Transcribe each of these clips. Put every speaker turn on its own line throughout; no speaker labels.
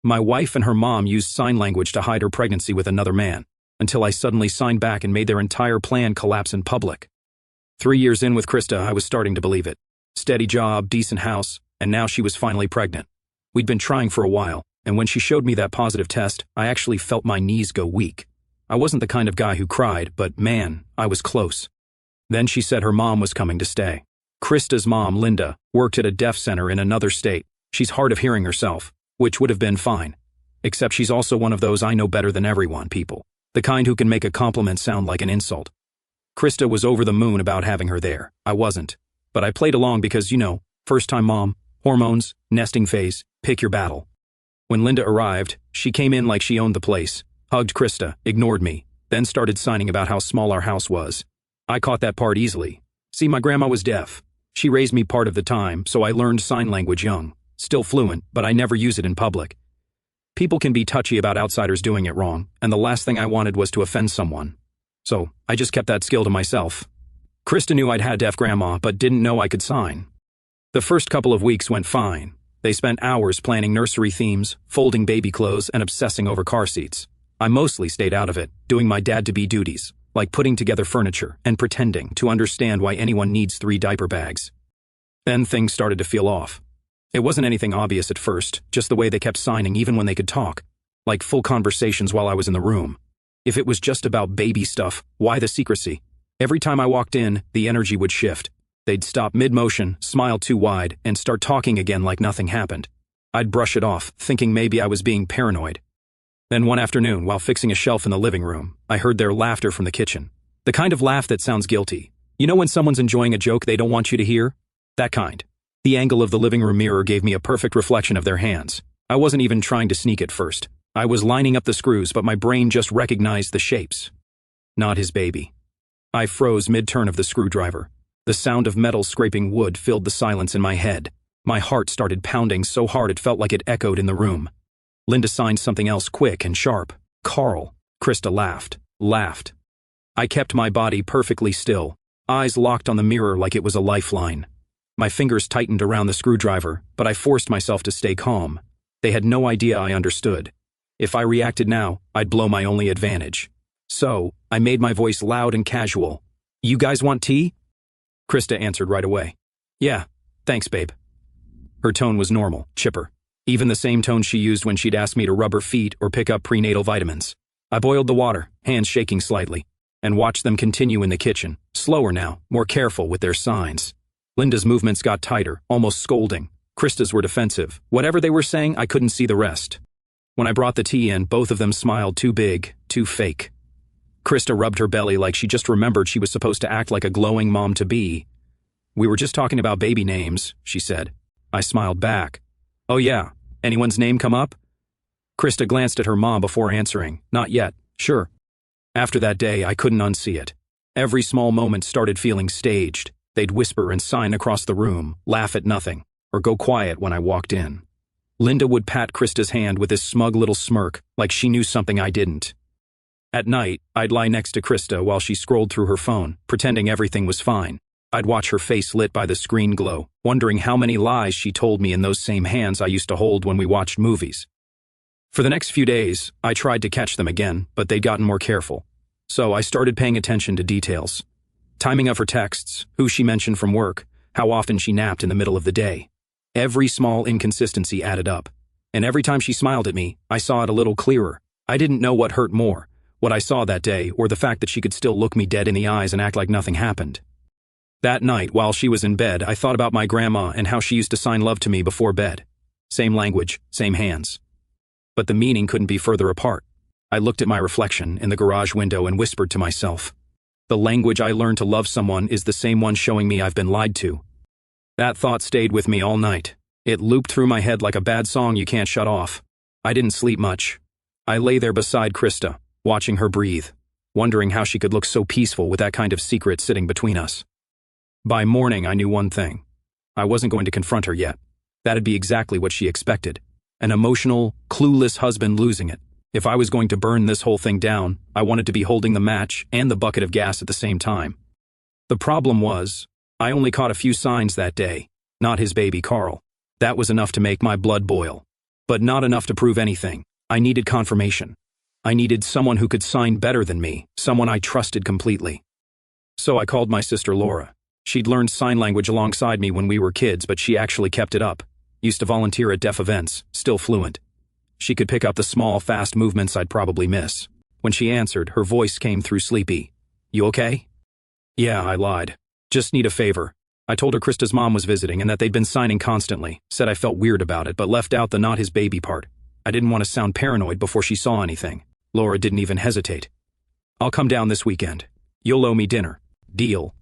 My wife and her mom used sign language to hide her pregnancy with another man, until I suddenly signed back and made their entire plan collapse in public. 3 years in with Krista, I was starting to believe it. Steady job, decent house, and now she was finally pregnant. We'd been trying for a while, and when she showed me that positive test, I actually felt my knees go weak. I wasn't the kind of guy who cried, but man, I was close. Then she said her mom was coming to stay. Krista's mom, Linda, worked at a deaf center in another state. She's hard of hearing herself, which would have been fine. Except she's also one of those I know better than everyone people. The kind who can make a compliment sound like an insult. Krista was over the moon about having her there. I wasn't. But I played along because, first-time mom, hormones, nesting phase, pick your battle. When Linda arrived, she came in like she owned the place, hugged Krista, ignored me, then started signing about how small our house was. I caught that part easily. See, my grandma was deaf. She raised me part of the time, so I learned sign language young. Still fluent, but I never use it in public. People can be touchy about outsiders doing it wrong, and the last thing I wanted was to offend someone. So, I just kept that skill to myself. Krista knew I'd had deaf grandma, but didn't know I could sign. The first couple of weeks went fine. They spent hours planning nursery themes, folding baby clothes, and obsessing over car seats. I mostly stayed out of it, doing my dad-to-be duties, like putting together furniture and pretending to understand why anyone needs 3 diaper bags. Then things started to feel off. It wasn't anything obvious at first, just the way they kept signing even when they could talk, like full conversations while I was in the room. If it was just about baby stuff, why the secrecy? Every time I walked in, the energy would shift. They'd stop mid-motion, smile too wide, and start talking again like nothing happened. I'd brush it off, thinking maybe I was being paranoid. Then one afternoon, while fixing a shelf in the living room, I heard their laughter from the kitchen. The kind of laugh that sounds guilty. You know when someone's enjoying a joke they don't want you to hear? That kind. The angle of the living room mirror gave me a perfect reflection of their hands. I wasn't even trying to sneak at first. I was lining up the screws, but my brain just recognized the shapes. Not his baby. I froze mid-turn of the screwdriver. The sound of metal scraping wood filled the silence in my head. My heart started pounding so hard it felt like it echoed in the room. Linda signed something else quick and sharp. Carl. Krista laughed. I kept my body perfectly still, eyes locked on the mirror like it was a lifeline. My fingers tightened around the screwdriver, but I forced myself to stay calm. They had no idea I understood. If I reacted now, I'd blow my only advantage. So, I made my voice loud and casual. You guys want tea? Krista answered right away. Yeah, thanks, babe. Her tone was normal, chipper. Even the same tone she used when she'd ask me to rub her feet or pick up prenatal vitamins. I boiled the water, hands shaking slightly, and watched them continue in the kitchen, slower now, more careful with their signs. Linda's movements got tighter, almost scolding. Krista's were defensive. Whatever they were saying, I couldn't see the rest. When I brought the tea in, both of them smiled too big, too fake. Krista rubbed her belly like she just remembered she was supposed to act like a glowing mom-to-be. We were just talking about baby names, she said. I smiled back. Oh yeah, anyone's name come up? Krista glanced at her mom before answering. Not yet, sure. After that day, I couldn't unsee it. Every small moment started feeling staged. They'd whisper and sign across the room, laugh at nothing, or go quiet when I walked in. Linda would pat Krista's hand with this smug little smirk, like she knew something I didn't. At night, I'd lie next to Krista while she scrolled through her phone, pretending everything was fine. I'd watch her face lit by the screen glow, wondering how many lies she told me in those same hands I used to hold when we watched movies. For the next few days, I tried to catch them again, but they'd gotten more careful. So I started paying attention to details. Timing of her texts, who she mentioned from work, how often she napped in the middle of the day. Every small inconsistency added up. And every time she smiled at me, I saw it a little clearer. I didn't know what hurt more, what I saw that day, or the fact that she could still look me dead in the eyes and act like nothing happened. That night, while she was in bed, I thought about my grandma and how she used to sign love to me before bed. Same language, same hands. But the meaning couldn't be further apart. I looked at my reflection in the garage window and whispered to myself. The language I learned to love someone is the same one showing me I've been lied to. That thought stayed with me all night. It looped through my head like a bad song you can't shut off. I didn't sleep much. I lay there beside Krista, watching her breathe, wondering how she could look so peaceful with that kind of secret sitting between us. By morning, I knew one thing. I wasn't going to confront her yet. That'd be exactly what she expected. An emotional, clueless husband losing it. If I was going to burn this whole thing down, I wanted to be holding the match and the bucket of gas at the same time. The problem was, I only caught a few signs that day, not his baby Carl. That was enough to make my blood boil. But not enough to prove anything. I needed confirmation. I needed someone who could sign better than me, someone I trusted completely. So I called my sister Laura. She'd learned sign language alongside me when we were kids, but she actually kept it up. Used to volunteer at deaf events, still fluent. She could pick up the small, fast movements I'd probably miss. When she answered, her voice came through sleepy. "You okay?" "Yeah," I lied. "Just need a favor." I told her Krista's mom was visiting and that they'd been signing constantly, said I felt weird about it, but left out the not his baby part. I didn't want to sound paranoid before she saw anything. Laura didn't even hesitate. "I'll come down this weekend. You'll owe me dinner. Deal."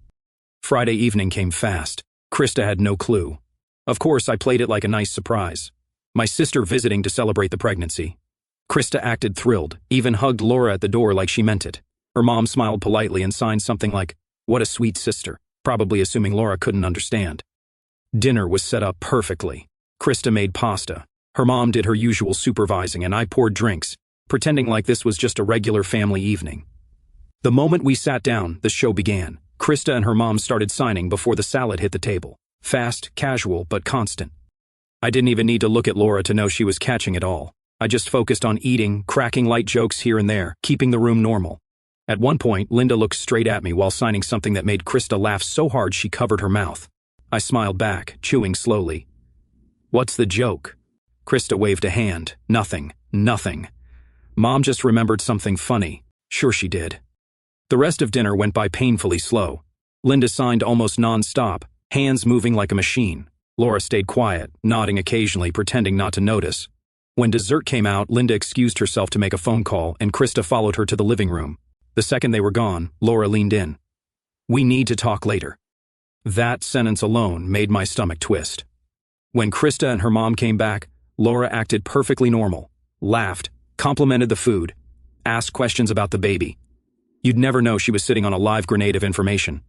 Friday evening came fast. Krista had no clue. Of course, I played it like a nice surprise. My sister visiting to celebrate the pregnancy. Krista acted thrilled, even hugged Laura at the door like she meant it. Her mom smiled politely and signed something like, "What a sweet sister," probably assuming Laura couldn't understand. Dinner was set up perfectly. Krista made pasta. Her mom did her usual supervising and I poured drinks, pretending like this was just a regular family evening. The moment we sat down, the show began. Krista and her mom started signing before the salad hit the table. Fast, casual, but constant. I didn't even need to look at Laura to know she was catching it all. I just focused on eating, cracking light jokes here and there, keeping the room normal. At one point, Linda looked straight at me while signing something that made Krista laugh so hard she covered her mouth. I smiled back, chewing slowly. "What's the joke?" Krista waved a hand. Nothing. Mom just remembered something funny. Sure she did. The rest of dinner went by painfully slow. Linda signed almost non-stop, hands moving like a machine. Laura stayed quiet, nodding occasionally, pretending not to notice. When dessert came out, Linda excused herself to make a phone call, and Krista followed her to the living room. The second they were gone, Laura leaned in. "We need to talk later." That sentence alone made my stomach twist. When Krista and her mom came back, Laura acted perfectly normal, laughed, complimented the food, asked questions about the baby. You'd never know she was sitting on a live grenade of information.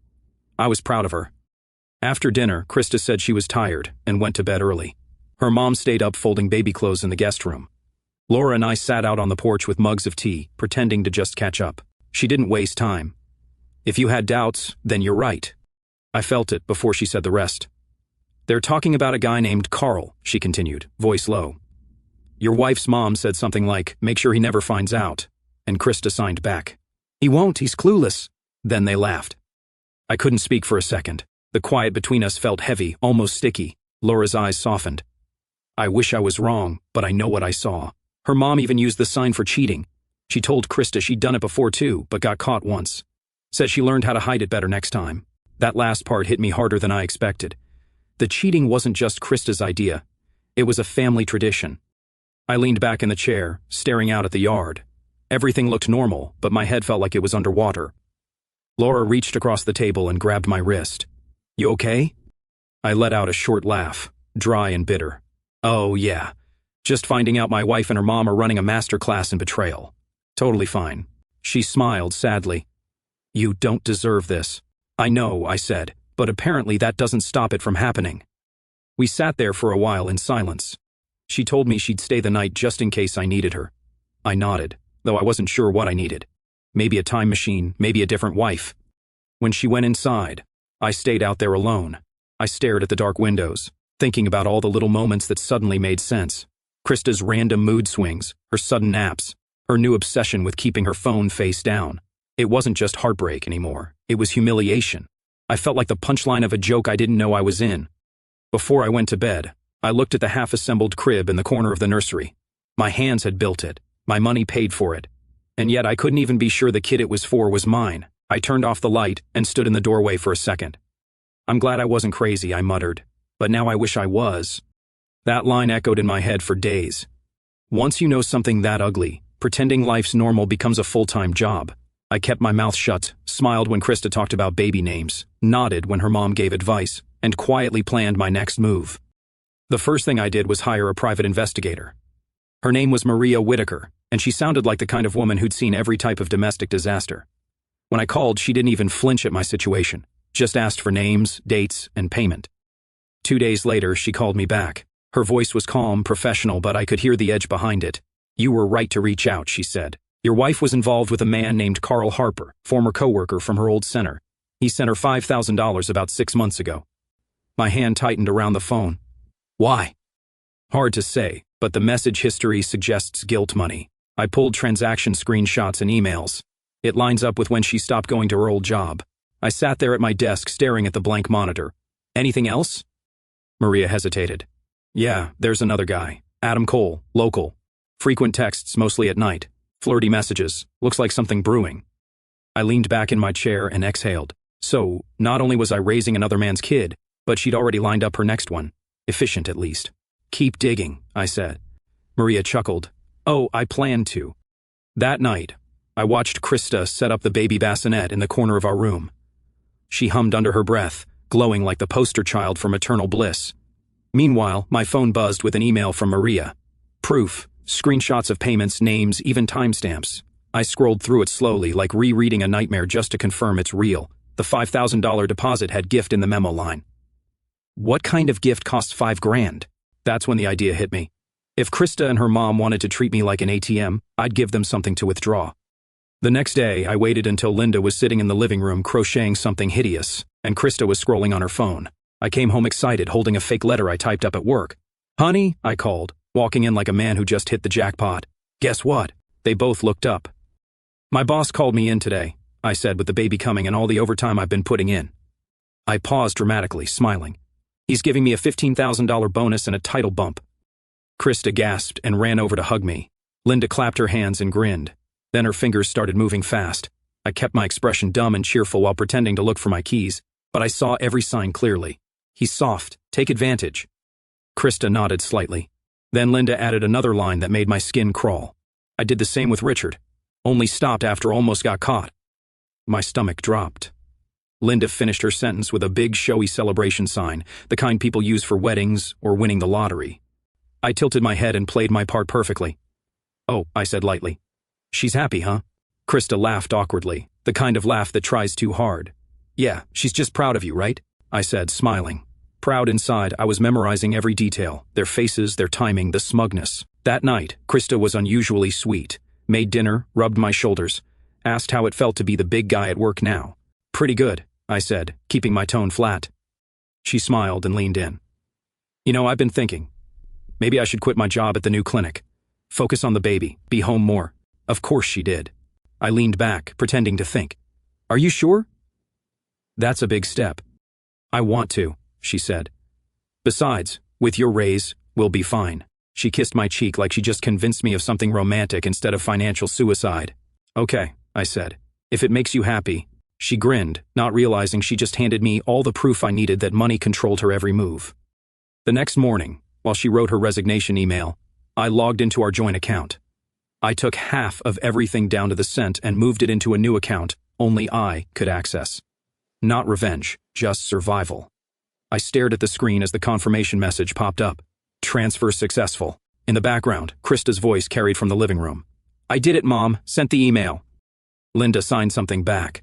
I was proud of her. After dinner, Krista said she was tired and went to bed early. Her mom stayed up folding baby clothes in the guest room. Laura and I sat out on the porch with mugs of tea, pretending to just catch up. She didn't waste time. "If you had doubts, then you're right." I felt it before she said the rest. "They're talking about a guy named Carl," she continued, voice low. "Your wife's mom said something like, 'Make sure he never finds out.'" And Krista signed back, "He won't, he's clueless." Then they laughed. I couldn't speak for a second. The quiet between us felt heavy, almost sticky. Laura's eyes softened. "I wish I was wrong, but I know what I saw." Her mom even used the sign for cheating. She told Krista she'd done it before too, but got caught once. Said she learned how to hide it better next time. That last part hit me harder than I expected. The cheating wasn't just Krista's idea. It was a family tradition. I leaned back in the chair, staring out at the yard. Everything looked normal, but my head felt like it was underwater. Laura reached across the table and grabbed my wrist. "You okay?" I let out a short laugh, dry and bitter. "Oh, yeah. Just finding out my wife and her mom are running a master class in betrayal. Totally fine." She smiled sadly. "You don't deserve this." "I know," I said, "but apparently that doesn't stop it from happening." We sat there for a while in silence. She told me she'd stay the night just in case I needed her. I nodded, though I wasn't sure what I needed. Maybe a time machine, maybe a different wife. When she went inside, I stayed out there alone. I stared at the dark windows, thinking about all the little moments that suddenly made sense. Krista's random mood swings, her sudden naps, her new obsession with keeping her phone face down. It wasn't just heartbreak anymore. It was humiliation. I felt like the punchline of a joke I didn't know I was in. Before I went to bed, I looked at the half-assembled crib in the corner of the nursery. My hands had built it. My money paid for it. And yet I couldn't even be sure the kid it was for was mine. I turned off the light and stood in the doorway for a second. "I'm glad I wasn't crazy," I muttered. "But now I wish I was." That line echoed in my head for days. Once you know something that ugly, pretending life's normal becomes a full-time job. I kept my mouth shut, smiled when Krista talked about baby names, nodded when her mom gave advice, and quietly planned my next move. The first thing I did was hire a private investigator. Her name was Maria Whitaker, and she sounded like the kind of woman who'd seen every type of domestic disaster. When I called, she didn't even flinch at my situation, just asked for names, dates, and payment. 2 days later, she called me back. Her voice was calm, professional, but I could hear the edge behind it. "You were right to reach out," she said. "Your wife was involved with a man named Carl Harper, former coworker from her old center. He sent her $5,000 about 6 months ago." My hand tightened around the phone. "Why?" "Hard to say, but the message history suggests guilt money. I pulled transaction screenshots and emails. It lines up with when she stopped going to her old job. I sat there at my desk staring at the blank monitor. Anything else? Maria hesitated. Yeah, there's another guy. Adam Cole, local. Frequent texts, mostly at night. Flirty messages. Looks like something brewing. I leaned back in my chair and exhaled. So, not only was I raising another man's kid, but she'd already lined up her next one. Efficient, at least. Keep digging, I said. Maria chuckled. Oh, I planned to. That night, I watched Krista set up the baby bassinet in the corner of our room. She hummed under her breath, glowing like the poster child for maternal bliss. Meanwhile, my phone buzzed with an email from Maria. Proof, screenshots of payments, names, even timestamps. I scrolled through it slowly, like rereading a nightmare just to confirm it's real. The $5,000 deposit had gift in the memo line. What kind of gift costs $5,000? That's when the idea hit me. If Krista and her mom wanted to treat me like an ATM, I'd give them something to withdraw. The next day, I waited until Linda was sitting in the living room crocheting something hideous, and Krista was scrolling on her phone. I came home excited, holding a fake letter I typed up at work. Honey, I called, walking in like a man who just hit the jackpot. Guess what? They both looked up. My boss called me in today, I said, with the baby coming and all the overtime I've been putting in. I paused dramatically, smiling. He's giving me a $15,000 bonus and a title bump. Krista gasped and ran over to hug me. Linda clapped her hands and grinned. Then her fingers started moving fast. I kept my expression dumb and cheerful while pretending to look for my keys, but I saw every sign clearly. He's soft. Take advantage. Krista nodded slightly. Then Linda added another line that made my skin crawl. I did the same with Richard, only stopped after almost got caught. My stomach dropped. Linda finished her sentence with a big showy celebration sign, the kind people use for weddings or winning the lottery. I tilted my head and played my part perfectly. Oh, I said lightly. She's happy, huh? Krista laughed awkwardly, the kind of laugh that tries too hard. Yeah, she's just proud of you, right? I said, smiling. Proud inside, I was memorizing every detail, their faces, their timing, the smugness. That night, Krista was unusually sweet, made dinner, rubbed my shoulders, asked how it felt to be the big guy at work now. Pretty good, I said, keeping my tone flat. She smiled and leaned in. You know, I've been thinking. Maybe I should quit my job at the new clinic. Focus on the baby, be home more. Of course she did. I leaned back, pretending to think. Are you sure? That's a big step. I want to, she said. Besides, with your raise, we'll be fine. She kissed my cheek like she just convinced me of something romantic instead of financial suicide. Okay, I said. If it makes you happy. She grinned, not realizing she just handed me all the proof I needed that money controlled her every move. The next morning, while she wrote her resignation email, I logged into our joint account. I took half of everything down to the cent and moved it into a new account only I could access. Not revenge, just survival. I stared at the screen as the confirmation message popped up. Transfer successful. In the background, Krista's voice carried from the living room. I did it, Mom. Sent the email. Linda signed something back.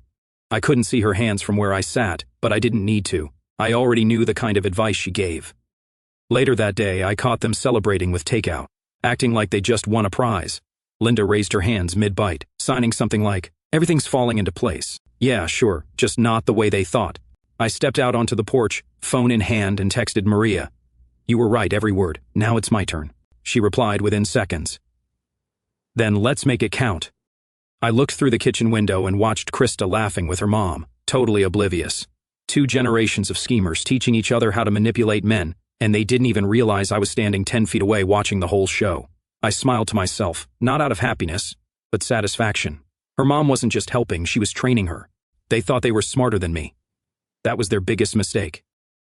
I couldn't see her hands from where I sat, but I didn't need to. I already knew the kind of advice she gave. Later that day, I caught them celebrating with takeout, acting like they just won a prize. Linda raised her hands mid-bite, signing something like, everything's falling into place. Yeah, sure, just not the way they thought. I stepped out onto the porch, phone in hand, and texted Maria. You were right, every word. Now it's my turn. She replied within seconds. Then let's make it count. I looked through the kitchen window and watched Krista laughing with her mom, totally oblivious. 2 generations of schemers teaching each other how to manipulate men, and they didn't even realize I was standing 10 feet away watching the whole show. I smiled to myself, not out of happiness, but satisfaction. Her mom wasn't just helping, she was training her. They thought they were smarter than me. That was their biggest mistake.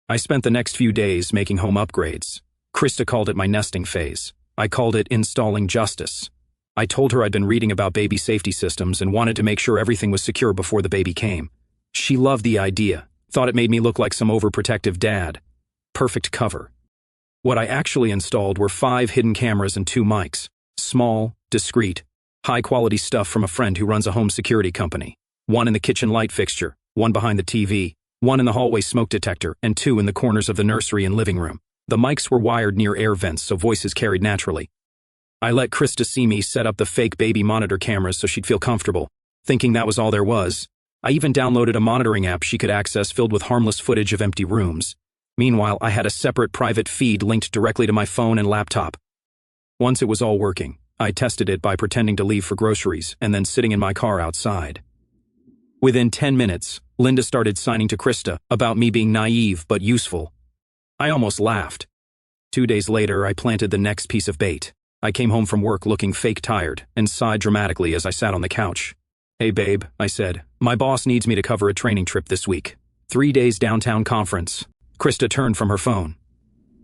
I spent the next few days making home upgrades. Krista called it my nesting phase. I called it installing justice. I told her I'd been reading about baby safety systems and wanted to make sure everything was secure before the baby came. She loved the idea, thought it made me look like some overprotective dad. Perfect cover. What I actually installed were 5 hidden cameras and 2 mics. Small, discreet, high-quality stuff from a friend who runs a home security company. 1 in the kitchen light fixture, 1 behind the TV, 1 in the hallway smoke detector, and 2 in the corners of the nursery and living room. The mics were wired near air vents so voices carried naturally. I let Krista see me set up the fake baby monitor cameras so she'd feel comfortable, thinking that was all there was. I even downloaded a monitoring app she could access filled with harmless footage of empty rooms. Meanwhile, I had a separate private feed linked directly to my phone and laptop. Once it was all working, I tested it by pretending to leave for groceries and then sitting in my car outside. Within 10 minutes, Linda started signing to Krista about me being naive but useful. I almost laughed. 2 days later, I planted the next piece of bait. I came home from work looking fake tired and sighed dramatically as I sat on the couch. "Hey babe," I said, "my boss needs me to cover a training trip this week. 3 days downtown conference." Krista turned from her phone.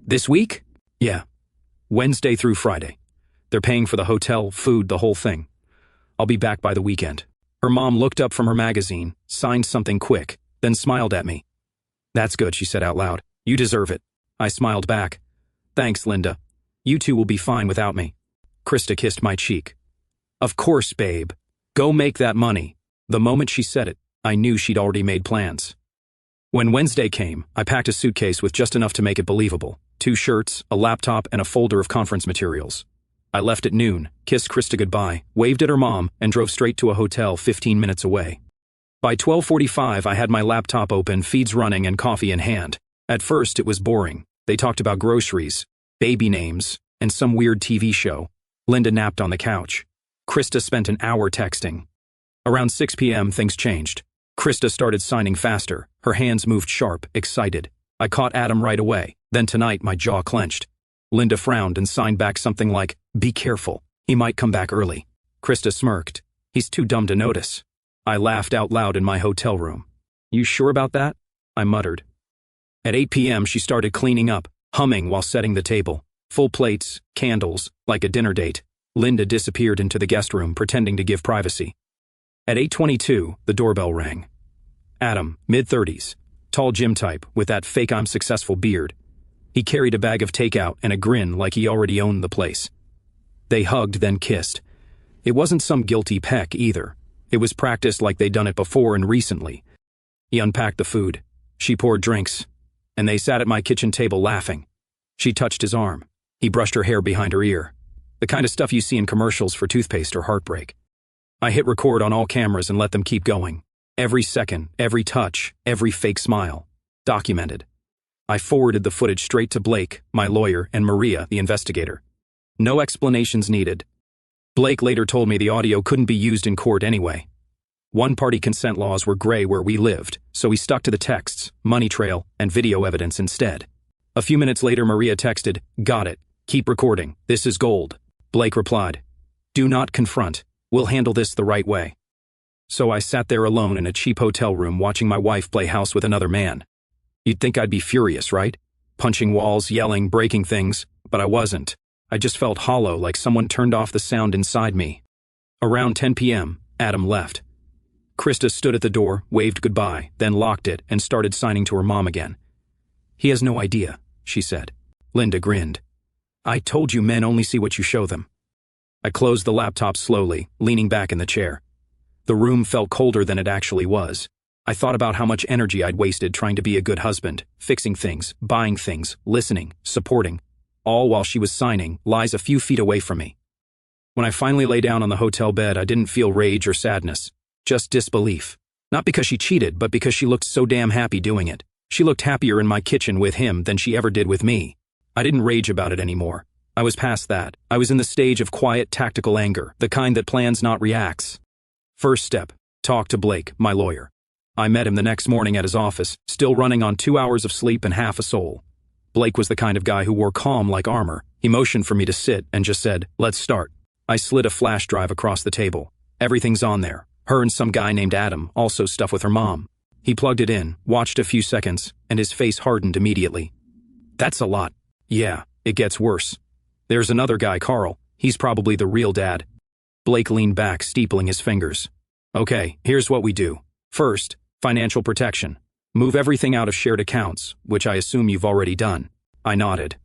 "This week?" "Yeah. Wednesday through Friday. They're paying for the hotel, food, the whole thing. I'll be back by the weekend." Her mom looked up from her magazine, signed something quick, then smiled at me. "That's good," she said out loud. "You deserve it." I smiled back. "Thanks, Linda. You two will be fine without me." Krista kissed my cheek. "Of course, babe. Go make that money." The moment she said it, I knew she'd already made plans. When Wednesday came, I packed a suitcase with just enough to make it believable. 2 shirts, a laptop, and a folder of conference materials. I left at noon, kissed Krista goodbye, waved at her mom, and drove straight to a hotel 15 minutes away. By 12:45, I had my laptop open, feeds running, and coffee in hand. At first, it was boring. They talked about groceries, baby names, and some weird TV show. Linda napped on the couch. Krista spent an hour texting. Around 6 p.m., things changed. Krista started signing faster. Her hands moved sharp, excited. I caught Adam right away. Then tonight, my jaw clenched. Linda frowned and signed back something like, "Be careful. He might come back early." Krista smirked. "He's too dumb to notice." I laughed out loud in my hotel room. "You sure about that?" I muttered. At 8 p.m., she started cleaning up, humming while setting the table. Full plates, candles, like a dinner date. Linda disappeared into the guest room, pretending to give privacy. At 8:22, the doorbell rang. Adam, mid-30s, tall gym type, with that fake I'm successful beard. He carried a bag of takeout and a grin like he already owned the place. They hugged, then kissed. It wasn't some guilty peck either. It was practiced like they'd done it before and recently. He unpacked the food. She poured drinks. And they sat at my kitchen table laughing. She touched his arm. He brushed her hair behind her ear. The kind of stuff you see in commercials for toothpaste or heartbreak. I hit record on all cameras and let them keep going. Every second, every touch, every fake smile. Documented. I forwarded the footage straight to Blake, my lawyer, and Maria, the investigator. No explanations needed. Blake later told me the audio couldn't be used in court anyway. One-party consent laws were gray where we lived, so we stuck to the texts, money trail, and video evidence instead. A few minutes later, Maria texted, "Got it. Keep recording. This is gold." Blake replied, "Do not confront. We'll handle this the right way." So I sat there alone in a cheap hotel room watching my wife play house with another man. You'd think I'd be furious, right? Punching walls, yelling, breaking things, but I wasn't. I just felt hollow, like someone turned off the sound inside me. Around 10 p.m., Adam left. Krista stood at the door, waved goodbye, then locked it and started signing to her mom again. "He has no idea," she said. Linda grinned. "I told you men only see what you show them." I closed the laptop slowly, leaning back in the chair. The room felt colder than it actually was. I thought about how much energy I'd wasted trying to be a good husband, fixing things, buying things, listening, supporting, all while she was signing, lies a few feet away from me. When I finally lay down on the hotel bed, I didn't feel rage or sadness, just disbelief. Not because she cheated, but because she looked so damn happy doing it. She looked happier in my kitchen with him than she ever did with me. I didn't rage about it anymore. I was past that. I was in the stage of quiet, tactical anger, the kind that plans, not reacts. First step, talk to Blake, my lawyer. I met him the next morning at his office, still running on 2 hours of sleep and half a soul. Blake was the kind of guy who wore calm like armor. He motioned for me to sit and just said, "Let's start." I slid a flash drive across the table. Everything's on there. Her and some guy named Adam, also stuff with her mom. He plugged it in, watched a few seconds, and his face hardened immediately. "That's a lot." "Yeah, it gets worse. There's another guy, Carl. He's probably the real dad." Blake leaned back, steepling his fingers. "Okay, here's what we do. First, financial protection. Move everything out of shared accounts, which I assume you've already done." I nodded.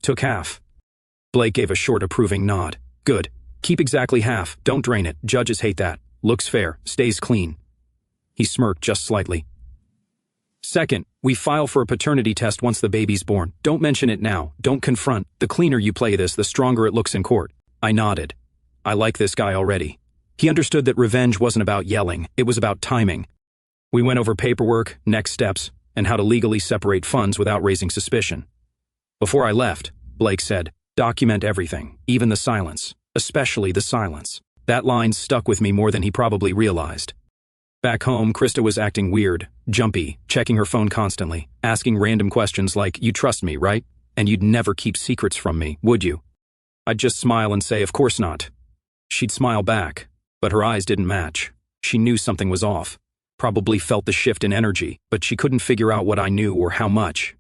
"Took half." Blake gave a short approving nod. "Good. Keep exactly half. Don't drain it. Judges hate that. Looks fair. Stays clean." He smirked just slightly. "Second, we file for a paternity test once the baby's born. Don't mention it now. Don't confront. The cleaner you play this, the stronger it looks in court." I nodded. I like this guy already. He understood that revenge wasn't about yelling. It was about timing. We went over paperwork, next steps, and how to legally separate funds without raising suspicion. Before I left, Blake said, Document everything, even the silence, especially the silence. That line stuck with me more than he probably realized. Back home, Krista was acting weird, jumpy, checking her phone constantly, asking random questions like, "You trust me, right? And you'd never keep secrets from me, would you?" I'd just smile and say, "Of course not." She'd smile back, but her eyes didn't match. She knew something was off. Probably felt the shift in energy, but she couldn't figure out what I knew or how much.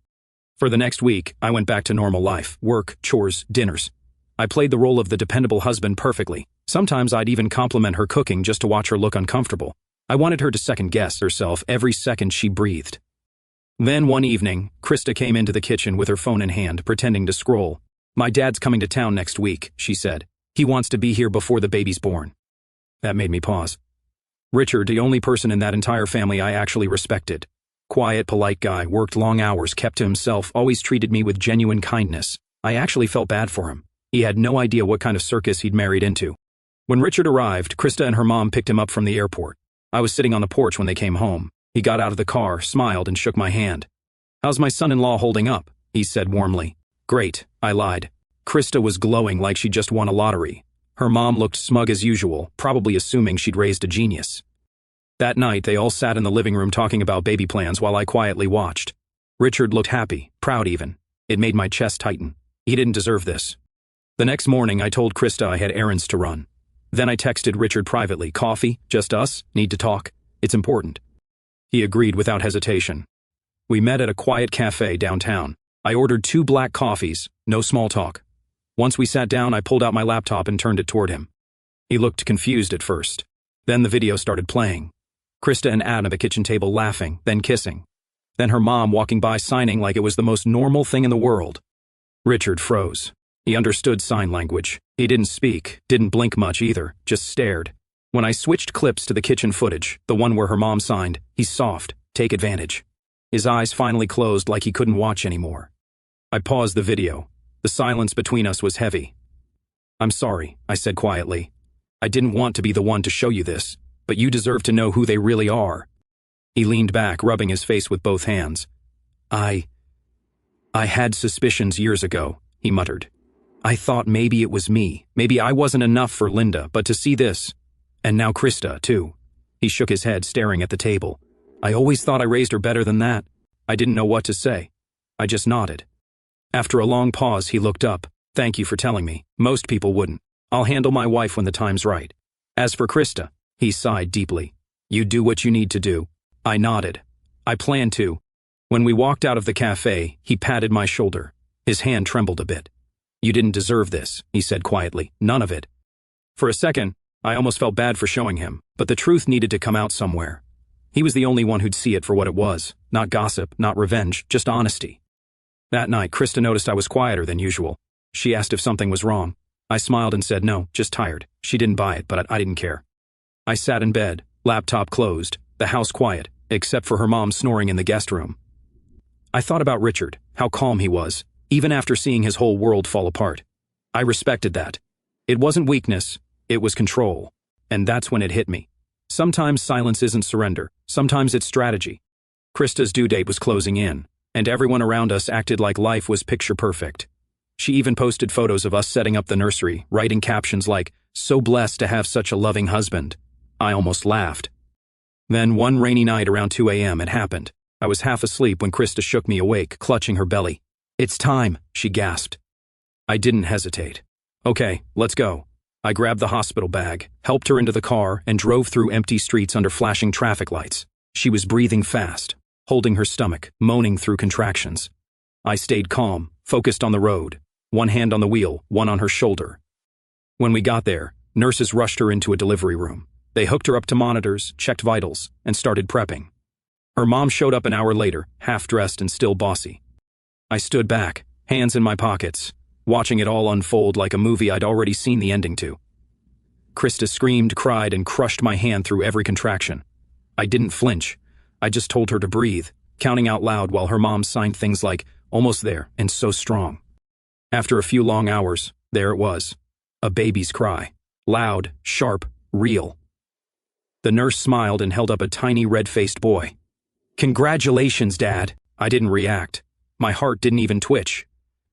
For the next week, I went back to normal life, work, chores, dinners. I played the role of the dependable husband perfectly. Sometimes I'd even compliment her cooking just to watch her look uncomfortable. I wanted her to second-guess herself every second she breathed. Then one evening, Krista came into the kitchen with her phone in hand, pretending to scroll. "My dad's coming to town next week," she said. "He wants to be here before the baby's born." That made me pause. Richard, the only person in that entire family I actually respected. Quiet, polite guy, worked long hours, kept to himself, always treated me with genuine kindness. I actually felt bad for him. He had no idea what kind of circus he'd married into. When Richard arrived, Krista and her mom picked him up from the airport. I was sitting on the porch when they came home. He got out of the car, smiled, and shook my hand. "How's my son-in-law holding up?" he said warmly. "Great," I lied. Krista was glowing like she just won a lottery. Her mom looked smug as usual, probably assuming she'd raised a genius. That night, they all sat in the living room talking about baby plans while I quietly watched. Richard looked happy, proud even. It made my chest tighten. He didn't deserve this. The next morning, I told Krista I had errands to run. Then I texted Richard privately, "Coffee? Just us? Need to talk? It's important." He agreed without hesitation. We met at a quiet cafe downtown. I ordered 2 black coffees, no small talk. Once we sat down, I pulled out my laptop and turned it toward him. He looked confused at first. Then the video started playing. Krista and Adam at the kitchen table laughing, then kissing. Then her mom walking by signing like it was the most normal thing in the world. Richard froze. He understood sign language. He didn't speak, didn't blink much either, just stared. When I switched clips to the kitchen footage, the one where her mom signed, he's soft, take advantage. His eyes finally closed like he couldn't watch anymore. I paused the video. The silence between us was heavy. "I'm sorry," I said quietly. "I didn't want to be the one to show you this, but you deserve to know who they really are." He leaned back, rubbing his face with both hands. I had suspicions years ago," he muttered. "I thought maybe it was me. Maybe I wasn't enough for Linda, but to see this. And now Krista, too." He shook his head, staring at the table. "I always thought I raised her better than that." I didn't know what to say. I just nodded. After a long pause, he looked up. "Thank you for telling me. Most people wouldn't. I'll handle my wife when the time's right. As for Krista," he sighed deeply. "You do what you need to do." I nodded. "I plan to." When we walked out of the cafe, he patted my shoulder. His hand trembled a bit. "You didn't deserve this," he said quietly. "None of it." For a second, I almost felt bad for showing him, but the truth needed to come out somewhere. He was the only one who'd see it for what it was. Not gossip, not revenge, just honesty. That night, Krista noticed I was quieter than usual. She asked if something was wrong. I smiled and said no, just tired. She didn't buy it, but I didn't care. I sat in bed, laptop closed, the house quiet, except for her mom snoring in the guest room. I thought about Richard, how calm he was, even after seeing his whole world fall apart. I respected that. It wasn't weakness, it was control. And that's when it hit me. Sometimes silence isn't surrender, sometimes it's strategy. Krista's due date was closing in, and everyone around us acted like life was picture perfect. She even posted photos of us setting up the nursery, writing captions like, "So blessed to have such a loving husband." I almost laughed. Then one rainy night around 2 a.m. it happened. I was half asleep when Krista shook me awake, clutching her belly. "It's time," she gasped. I didn't hesitate. "Okay, let's go." I grabbed the hospital bag, helped her into the car, and drove through empty streets under flashing traffic lights. She was breathing fast, holding her stomach, moaning through contractions. I stayed calm, focused on the road, one hand on the wheel, one on her shoulder. When we got there, nurses rushed her into a delivery room. They hooked her up to monitors, checked vitals, and started prepping. Her mom showed up an hour later, half-dressed and still bossy. I stood back, hands in my pockets, watching it all unfold like a movie I'd already seen the ending to. Krista screamed, cried, and crushed my hand through every contraction. I didn't flinch. I just told her to breathe, counting out loud while her mom signed things like, "Almost there, and so strong." After a few long hours, there it was. A baby's cry. Loud, sharp, real. The nurse smiled and held up a tiny red-faced boy. "Congratulations, Dad." I didn't react. My heart didn't even twitch.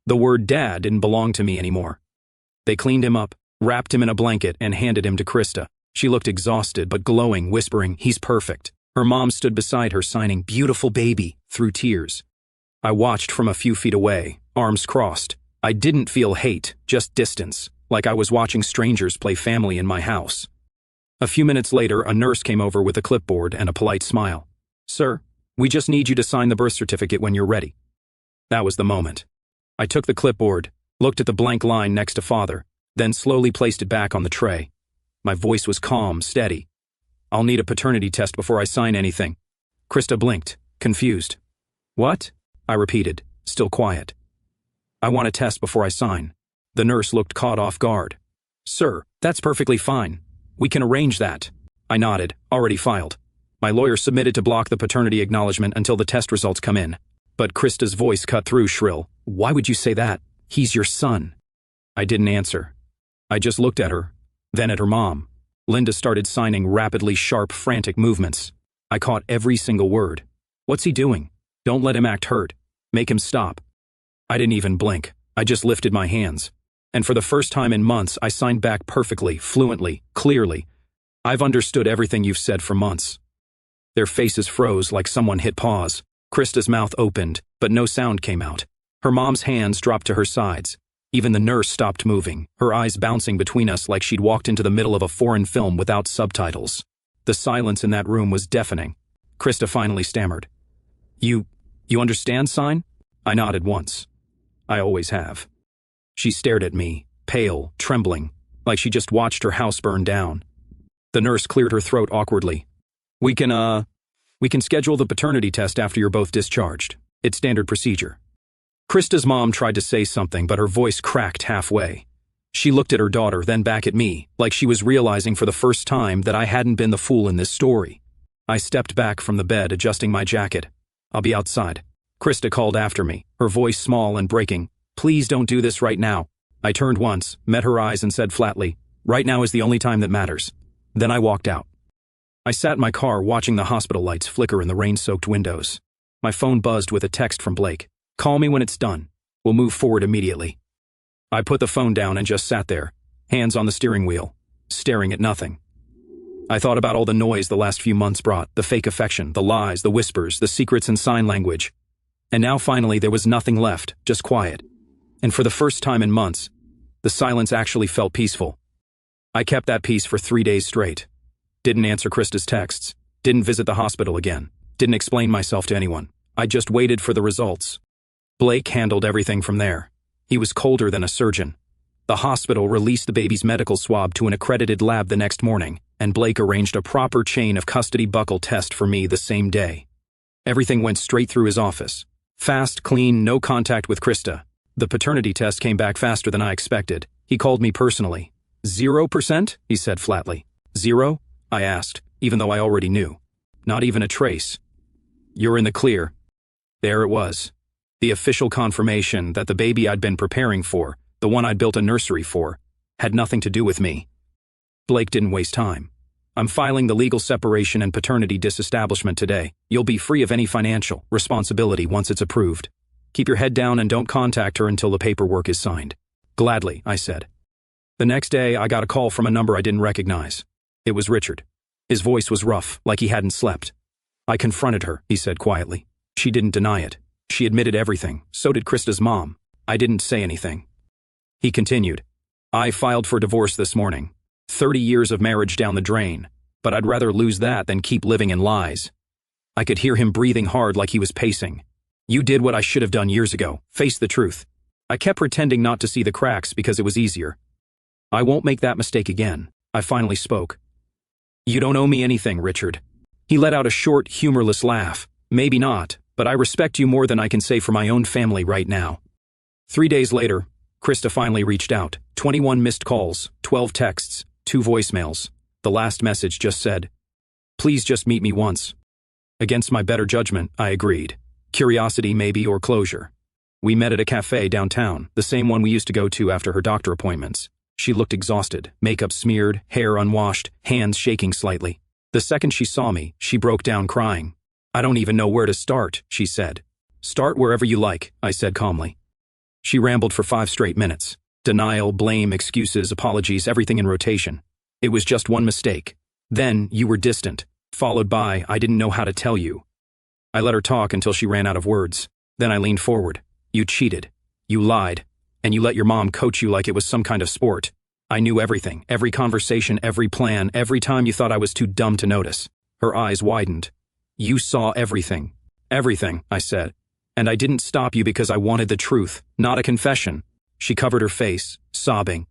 The word dad didn't belong to me anymore. They cleaned him up, wrapped him in a blanket, and handed him to Krista. She looked exhausted but glowing, whispering, "He's perfect." Her mom stood beside her, signing, "Beautiful baby," through tears. I watched from a few feet away, arms crossed. I didn't feel hate, just distance, like I was watching strangers play family in my house. A few minutes later, a nurse came over with a clipboard and a polite smile. "Sir, we just need you to sign the birth certificate when you're ready." That was the moment. I took the clipboard, looked at the blank line next to father, then slowly placed it back on the tray. My voice was calm, steady. "I'll need a paternity test before I sign anything." Krista blinked, confused. "What?" I repeated, still quiet. "I want a test before I sign." The nurse looked caught off guard. "Sir, that's perfectly fine. We can arrange that." I nodded, already filed. My lawyer submitted to block the paternity acknowledgement until the test results come in. But Krista's voice cut through, shrill. "Why would you say that? He's your son." I didn't answer. I just looked at her, then at her mom. Linda started signing rapidly, sharp, frantic movements. I caught every single word. "What's he doing? Don't let him act hurt. Make him stop." I didn't even blink. I just lifted my hands. And for the first time in months, I signed back perfectly, fluently, clearly. "I've understood everything you've said for months." Their faces froze like someone hit pause. Krista's mouth opened, but no sound came out. Her mom's hands dropped to her sides. Even the nurse stopped moving, her eyes bouncing between us like she'd walked into the middle of a foreign film without subtitles. The silence in that room was deafening. Krista finally stammered. You understand, sign?" I nodded once. I always have. She stared at me, pale, trembling, like she just watched her house burn down. The nurse cleared her throat awkwardly. We can schedule the paternity test after you're both discharged. It's standard procedure." Krista's mom tried to say something, but her voice cracked halfway. She looked at her daughter, then back at me, like she was realizing for the first time that I hadn't been the fool in this story. I stepped back from the bed, adjusting my jacket. "I'll be outside." Krista called after me, her voice small and breaking. "Please don't do this right now." I turned once, met her eyes, and said flatly, "Right now is the only time that matters." Then I walked out. I sat in my car watching the hospital lights flicker in the rain-soaked windows. My phone buzzed with a text from Blake. "Call me when it's done. We'll move forward immediately." I put the phone down and just sat there, hands on the steering wheel, staring at nothing. I thought about all the noise the last few months brought, the fake affection, the lies, the whispers, the secrets in sign language. And now finally there was nothing left, just quiet. And for the first time in months, the silence actually felt peaceful. I kept that peace for 3 days straight. Didn't answer Krista's texts, didn't visit the hospital again, didn't explain myself to anyone. I just waited for the results. Blake handled everything from there. He was colder than a surgeon. The hospital released the baby's medical swab to an accredited lab the next morning, and Blake arranged a proper chain of custody buckle test for me the same day. Everything went straight through his office. Fast, clean, no contact with Krista. The paternity test came back faster than I expected. He called me personally. 0%? He said flatly. 0? I asked, even though I already knew. Not even a trace. "You're in the clear." There it was. The official confirmation that the baby I'd been preparing for, the one I'd built a nursery for, had nothing to do with me. Blake didn't waste time. "I'm filing the legal separation and paternity disestablishment today. You'll be free of any financial responsibility once it's approved. Keep your head down and don't contact her until the paperwork is signed." "Gladly," I said. The next day, I got a call from a number I didn't recognize. It was Richard. His voice was rough, like he hadn't slept. "I confronted her," he said quietly. "She didn't deny it. She admitted everything. So did Krista's mom. I didn't say anything." He continued, "I filed for divorce this morning. 30 years of marriage down the drain, but I'd rather lose that than keep living in lies." I could hear him breathing hard like he was pacing. "You did what I should have done years ago. Face the truth." I kept pretending not to see the cracks because it was easier. "I won't make that mistake again." I finally spoke. "You don't owe me anything, Richard." He let out a short, humorless laugh. "Maybe not, but I respect you more than I can say for my own family right now." 3 days later, Krista finally reached out. 21 missed calls, 12 texts, 2 voicemails. The last message just said, "Please just meet me once." Against my better judgment, I agreed. Curiosity maybe, or closure. We met at a cafe downtown, the same one we used to go to after her doctor appointments. She looked exhausted, makeup smeared, hair unwashed, hands shaking slightly. The second she saw me, she broke down crying. "I don't even know where to start," she said. "Start wherever you like," I said calmly. She rambled for 5 straight minutes. Denial, blame, excuses, apologies, everything in rotation. It was just one mistake. Then, you were distant, followed by, I didn't know how to tell you. I let her talk until she ran out of words. Then I leaned forward. You cheated. You lied. And you let your mom coach you like it was some kind of sport. I knew everything, every conversation, every plan, every time you thought I was too dumb to notice. Her eyes widened. You saw everything. Everything, I said. And I didn't stop you because I wanted the truth, not a confession. She covered her face, sobbing.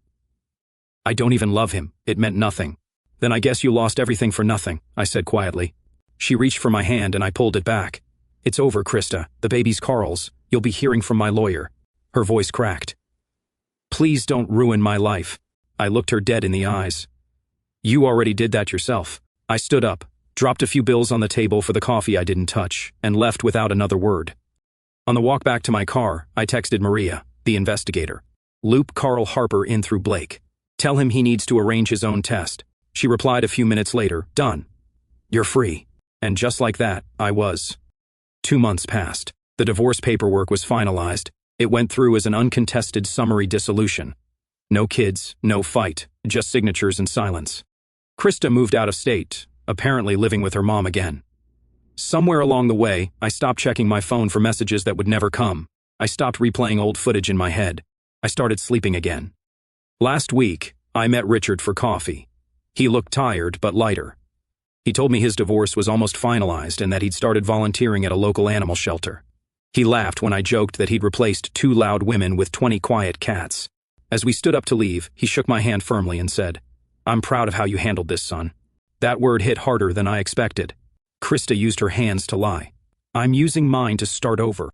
I don't even love him. It meant nothing. Then I guess you lost everything for nothing, I said quietly. She reached for my hand and I pulled it back. It's over, Krista. The baby's Carl's. You'll be hearing from my lawyer. Her voice cracked. Please don't ruin my life. I looked her dead in the eyes. You already did that yourself. I stood up, dropped a few bills on the table for the coffee I didn't touch, and left without another word. On the walk back to my car, I texted Maria, the investigator. Loop Carl Harper in through Blake. Tell him he needs to arrange his own test. She replied a few minutes later, done. You're free. And just like that, I was. 2 months passed. The divorce paperwork was finalized. It went through as an uncontested summary dissolution. No kids, no fight, just signatures and silence. Krista moved out of state, apparently living with her mom again. Somewhere along the way, I stopped checking my phone for messages that would never come. I stopped replaying old footage in my head. I started sleeping again. Last week, I met Richard for coffee. He looked tired but lighter. He told me his divorce was almost finalized and that he'd started volunteering at a local animal shelter. He laughed when I joked that he'd replaced 2 loud women with 20 quiet cats. As we stood up to leave, he shook my hand firmly and said, I'm proud of how you handled this, son. That word hit harder than I expected. Krista used her hands to lie. I'm using mine to start over.